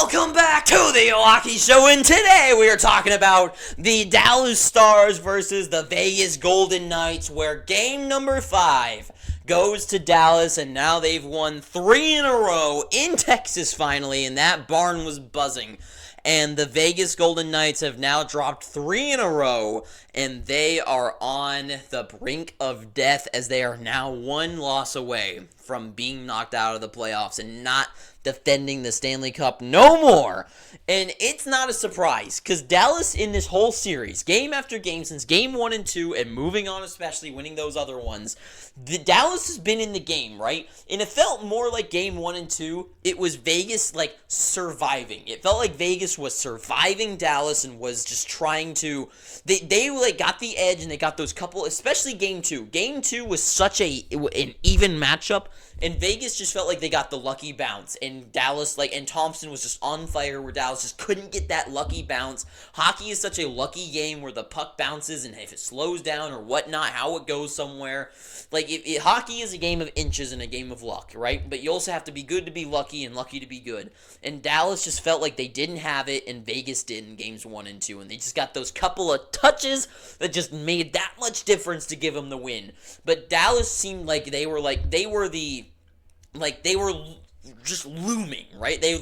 Welcome back to the Hockey Show, and today we are talking about the Dallas Stars versus the Vegas Golden Knights, where game number 5 goes to Dallas, and now they've won 3 in a row in Texas finally, and that barn was buzzing. And the Vegas Golden Knights have now dropped 3 in a row, and they are on the brink of death as they are now 1 loss away from being knocked out of the playoffs and not defending the Stanley Cup no more. And it's not a surprise, because Dallas in this whole series, game after game, since game 1 and 2, and moving on especially, winning those other ones, Dallas has been in the game, right? And it felt more like game 1 and 2, it was Vegas, like, surviving. It felt like Vegas was surviving Dallas and was just trying to, they like, got the edge, and they got those couple, especially game 2. Game 2 was such an even matchup, and Vegas just felt like they got the lucky bounce, and Dallas, like, and Thompson was just on fire, where Dallas just couldn't get that lucky bounce. Hockey is such a lucky game where the puck bounces, and if it slows down or whatnot, how it goes somewhere. Like, hockey is a game of inches and a game of luck, right? But you also have to be good to be lucky and lucky to be good. And Dallas just felt like they didn't have it, and Vegas did in games 1 and 2, and they just got those couple of touches that just made that much difference to give them the win. But Dallas seemed like they were just looming, right? It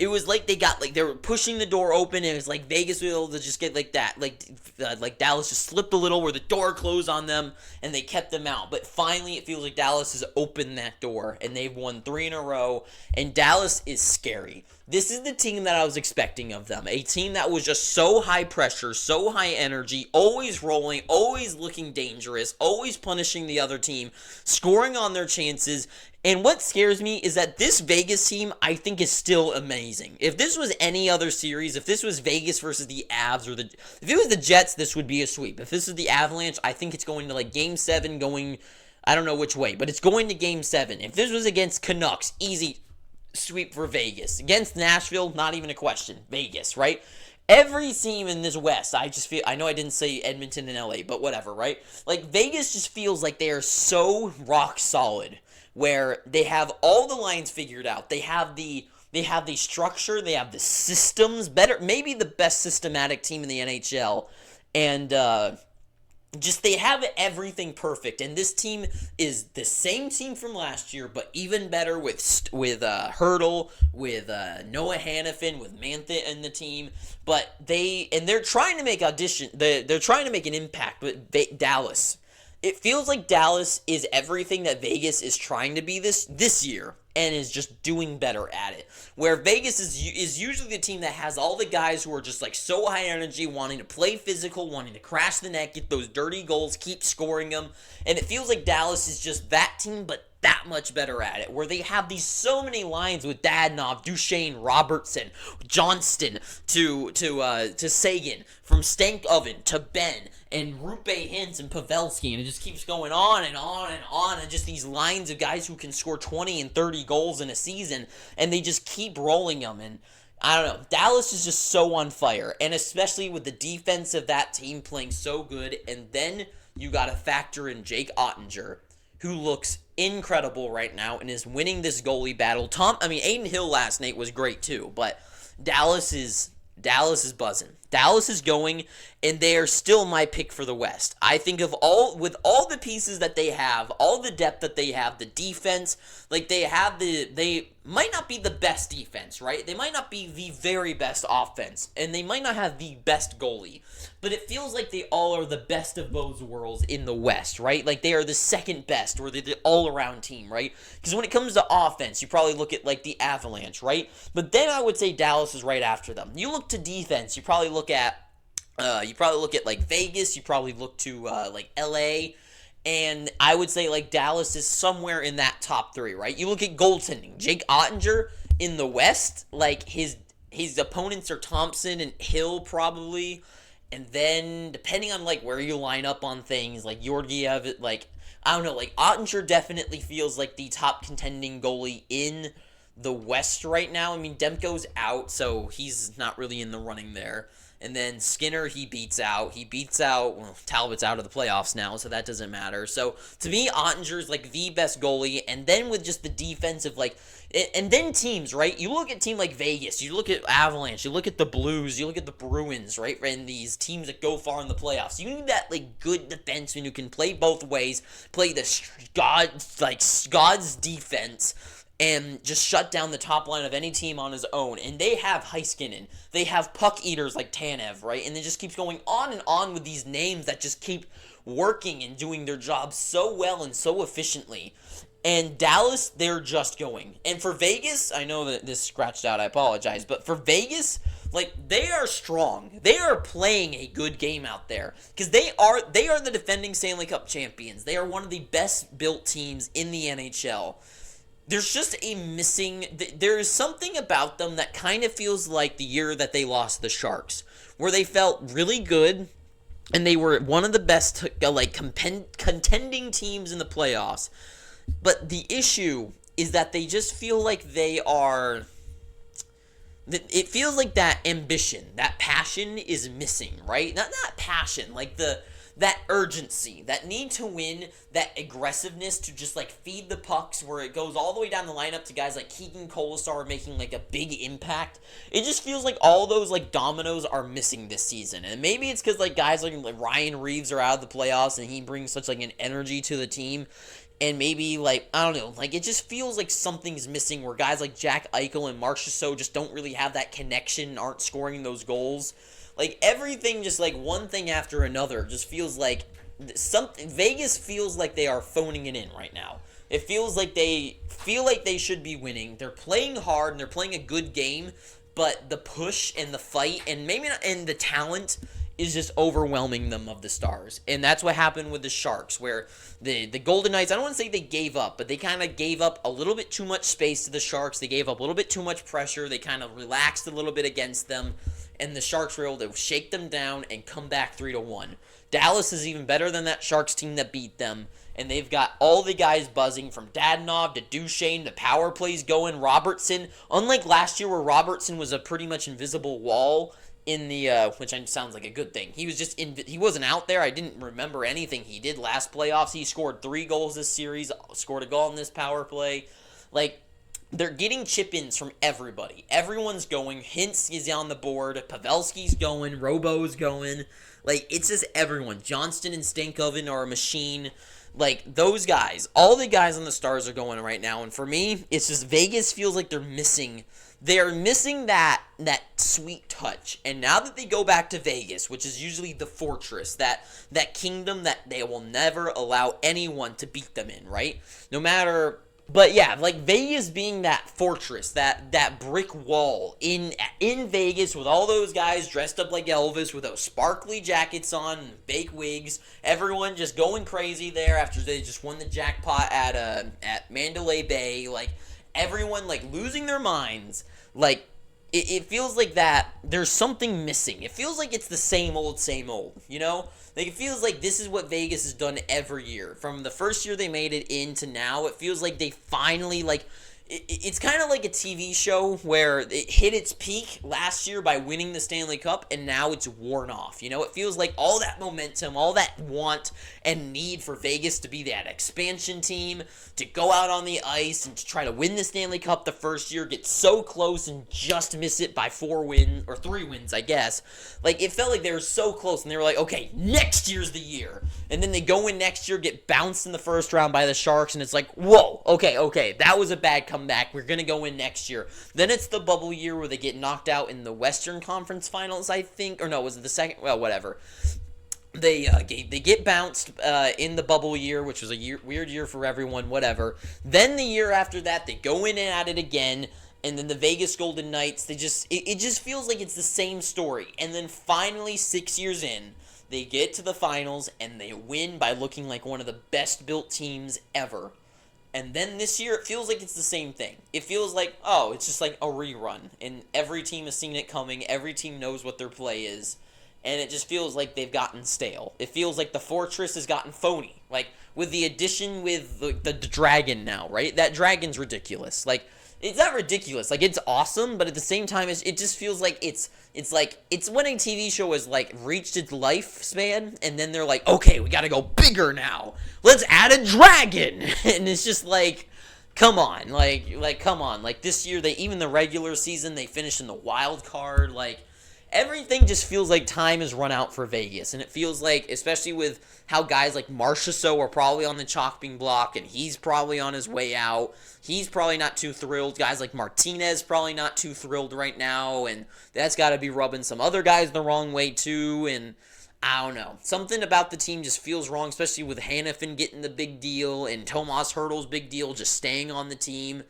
was like they were pushing the door open, and it was like Vegas was able to just get like that, like Dallas just slipped a little where the door closed on them, and they kept them out. But finally, it feels like Dallas has opened that door, and they've won 3 in a row, and Dallas is scary. This is the team that I was expecting of them, a team that was just so high pressure, so high energy, always rolling, always looking dangerous, always punishing the other team, scoring on their chances. And what scares me is that this Vegas team, I think, is still amazing. If this was any other series, if this was Vegas versus the Avs, if it was the Jets, this would be a sweep. If this is the Avalanche, I think it's going to, like, Game 7 going, I don't know which way, but it's going to Game 7. If this was against Canucks, easy sweep for Vegas. Against Nashville, not even a question. Vegas, right? Every team in this West, I know I didn't say Edmonton and LA, but whatever, right? Like, Vegas just feels like they are so rock solid, where they have all the lines figured out. They have the structure, they have the systems, maybe the best systematic team in the NHL, and just they have everything perfect. And this team is the same team from last year, but even better with Hurdle, with Noah Hannafin, with Mantha in the team. But they're trying to make they're trying to make an impact with Dallas. It feels like Dallas is everything that Vegas is trying to be this year, and is just doing better at it. Where Vegas is usually the team that has all the guys who are just like so high energy, wanting to play physical, wanting to crash the net, get those dirty goals, keep scoring them. And it feels like Dallas is just that team, but that much better at it, where they have these so many lines with Dadonov, Duchesne, Robertson, Johnston, to Sagan, from Stank Oven to Ben, and Rupe Hintz and Pavelski, and it just keeps going on and on and on, and just these lines of guys who can score 20 and 30 goals in a season, and they just keep rolling them. And I don't know, Dallas is just so on fire, and especially with the defense of that team playing so good. And then you got to factor in Jake Ottinger, who looks incredible right now and is winning this goalie battle. Aiden Hill last night was great too, but Dallas is buzzing. Dallas is going, and they are still my pick for the West. I think with all the pieces that they have, all the depth that they have, the defense, like they might not be the best defense, right? They might not be the very best offense, and they might not have the best goalie, but it feels like they all are the best of both worlds in the West, right? Like, they are the second best, or they're the all-around team, right? Because when it comes to offense, you probably look at, like, the Avalanche, right? But then I would say Dallas is right after them. You look to defense, you probably look at like Vegas, you probably look to like LA, and I would say like Dallas is somewhere in that top 3, right? You look at goaltending, Jake Ottinger in the West, like his opponents are Thompson and Hill probably, and then depending on like where you line up on things, like Georgiev, like I don't know, like Ottinger definitely feels like the top contending goalie in the West right now. I mean, Demko's out, so he's not really in the running there. And then Skinner, he beats out. Well, Talbot's out of the playoffs now, so that doesn't matter. So to me, Ottinger's like the best goalie. And then with just the defensive, like, and then teams, right? You look at team like Vegas, you look at Avalanche, you look at the Blues, you look at the Bruins, right? And these teams that go far in the playoffs. You need that like good defenseman who can play both ways, play the God's defense, and just shut down the top line of any team on his own. And they have Heiskanen. They have puck eaters like Tanev, right? And it just keeps going on and on with these names that just keep working and doing their job so well and so efficiently. And Dallas, they're just going. And for Vegas, I know that this scratched out, I apologize, but for Vegas, like, they are strong. They are playing a good game out there. Because they are the defending Stanley Cup champions. They are one of the best built teams in the NHL. There's just there is something about them that kind of feels like the year that they lost the Sharks, where they felt really good, and they were one of the best, contending teams in the playoffs. But the issue is that they just feel like it feels like that ambition, that passion is missing, right? Not passion, like that urgency, that need to win, that aggressiveness to just like feed the pucks where it goes all the way down the lineup to guys like Keegan Colasar making like a big impact. It just feels like all those like dominoes are missing this season. And maybe it's because like guys like Ryan Reeves are out of the playoffs and he brings such like an energy to the team. And maybe, like, I don't know, like, it just feels like something's missing where guys like Jack Eichel and Mark Chasseau just don't really have that connection and aren't scoring those goals. Like, everything just, like, one thing after another just feels like Vegas feels like they are phoning it in right now. It feels like they should be winning. They're playing hard and they're playing a good game, but the push and the fight and maybe not, and the talent is just overwhelming them of the Stars. And that's what happened with the Sharks, where the Golden Knights, I don't want to say they gave up, but they kind of gave up a little bit too much space to the Sharks. They gave up a little bit too much pressure. They kind of relaxed a little bit against them, and the Sharks were able to shake them down and come back 3-1. Dallas is even better than that Sharks team that beat them, and they've got all the guys buzzing from Dadonov to Duchesne, the power plays going, Robertson. Unlike last year where Robertson was a pretty much invisible wall, in the which sounds like a good thing. He was just he wasn't out there. I didn't remember anything he did last playoffs. He scored 3 goals this series, scored a goal in this power play. Like, they're getting chip-ins from everybody. Everyone's going. Hintz is on the board. Pavelski's going. Robo's going. Like, it's just everyone. Johnston and Stankoven are a machine. Like, those guys, all the guys on the Stars are going right now. And for me, it's just Vegas feels like they're missing that sweet touch. And now that they go back to Vegas, which is usually the fortress, that kingdom that they will never allow anyone to beat them in, right? No matter. But yeah, like Vegas being that fortress, that brick wall in Vegas with all those guys dressed up like Elvis with those sparkly jackets on, fake wigs, everyone just going crazy there after they just won the jackpot at Mandalay Bay, like everyone like losing their minds. Like it feels like that there's something missing. It feels like it's the same old, you know? Like, it feels like this is what Vegas has done every year. From the first year they made it in to now, it feels like they finally, like, it's kind of like a TV show where it hit its peak last year by winning the Stanley Cup, and now it's worn off. You know, it feels like all that momentum, all that want and need for Vegas to be that expansion team, to go out on the ice and to try to win the Stanley Cup the first year, get so close and just miss it by 4 wins, or 3 wins, I guess. Like, it felt like they were so close, and they were like, okay, next year's the year. And then they go in next year, get bounced in the first round by the Sharks, and it's like, whoa, okay, that was a bad comeback. We're going to go in next year. Then it's the bubble year where they get knocked out in the Western Conference Finals, I think. Or no, was it the second? Well, whatever. They get bounced in the bubble year, which was a weird year for everyone, whatever. Then the year after that, they go in and at it again. And then the Vegas Golden Knights, it just feels like it's the same story. And then finally, 6 years in, they get to the finals and they win by looking like one of the best built teams ever. And then this year, it feels like it's the same thing. It feels like, oh, it's just like a rerun. And every team has seen it coming. Every team knows what their play is. And it just feels like they've gotten stale. It feels like the Fortress has gotten phony. Like, with the addition with the dragon now, right? That dragon's ridiculous. Like, it's not ridiculous. Like, it's awesome, but at the same time, it just feels like it's when a TV show has like reached its lifespan, and then they're like, okay, we gotta go bigger now. Let's add a dragon, and it's just like, come on, come on. Like this year, even the regular season, they finished in the wild card. Like, everything just feels like time has run out for Vegas, and it feels like, especially with how guys like Marchessault are probably on the chopping block, and he's probably on his way out. He's probably not too thrilled. Guys like Martinez probably not too thrilled right now, and that's got to be rubbing some other guys the wrong way too, and I don't know. Something about the team just feels wrong, especially with Hannafin getting the big deal and Tomas Hertl's big deal just staying on the team.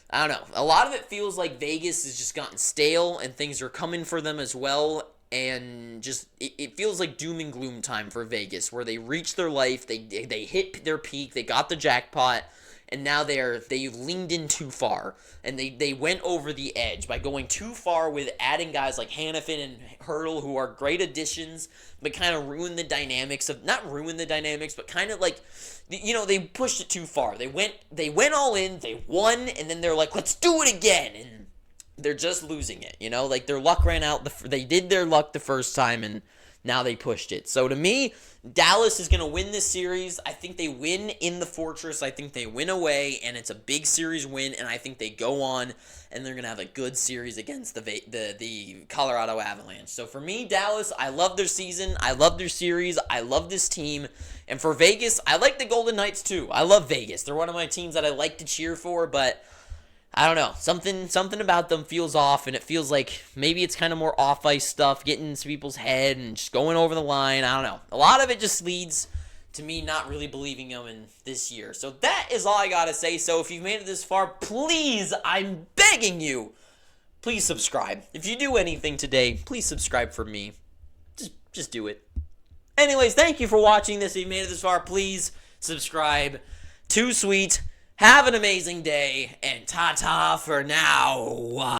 I don't know. A lot of it feels like Vegas has just gotten stale and things are coming for them as well. And just it feels like doom and gloom time for Vegas, where they reached their life, they hit their peak, they got the jackpot, and now they leaned in too far, and they went over the edge by going too far with adding guys like Hannafin and Hertl, who are great additions, but kind of ruin the dynamics of, not ruin the dynamics, but kind of like, they pushed it too far. They went all in, they won, and then they're like, let's do it again, and they're just losing it, like their luck ran out. They did their luck the first time, and now they pushed it. So to me, Dallas is going to win this series. I think they win in the Fortress. I think they win away, and it's a big series win, and I think they go on, and they're going to have a good series against the Colorado Avalanche. So for me, Dallas, I love their season. I love their series. I love this team. And for Vegas, I like the Golden Knights too. I love Vegas. They're one of my teams that I like to cheer for, but I don't know. Something about them feels off, and it feels like maybe it's kind of more off-ice stuff, getting into people's head and just going over the line. I don't know. A lot of it just leads to me not really believing them in this year. So that is all I got to say. So if you've made it this far, please, I'm begging you, please subscribe. If you do anything today, please subscribe for me. Just do it. Anyways, thank you for watching this. If you made it this far, please subscribe. Too sweet. Have an amazing day, and ta-ta for now.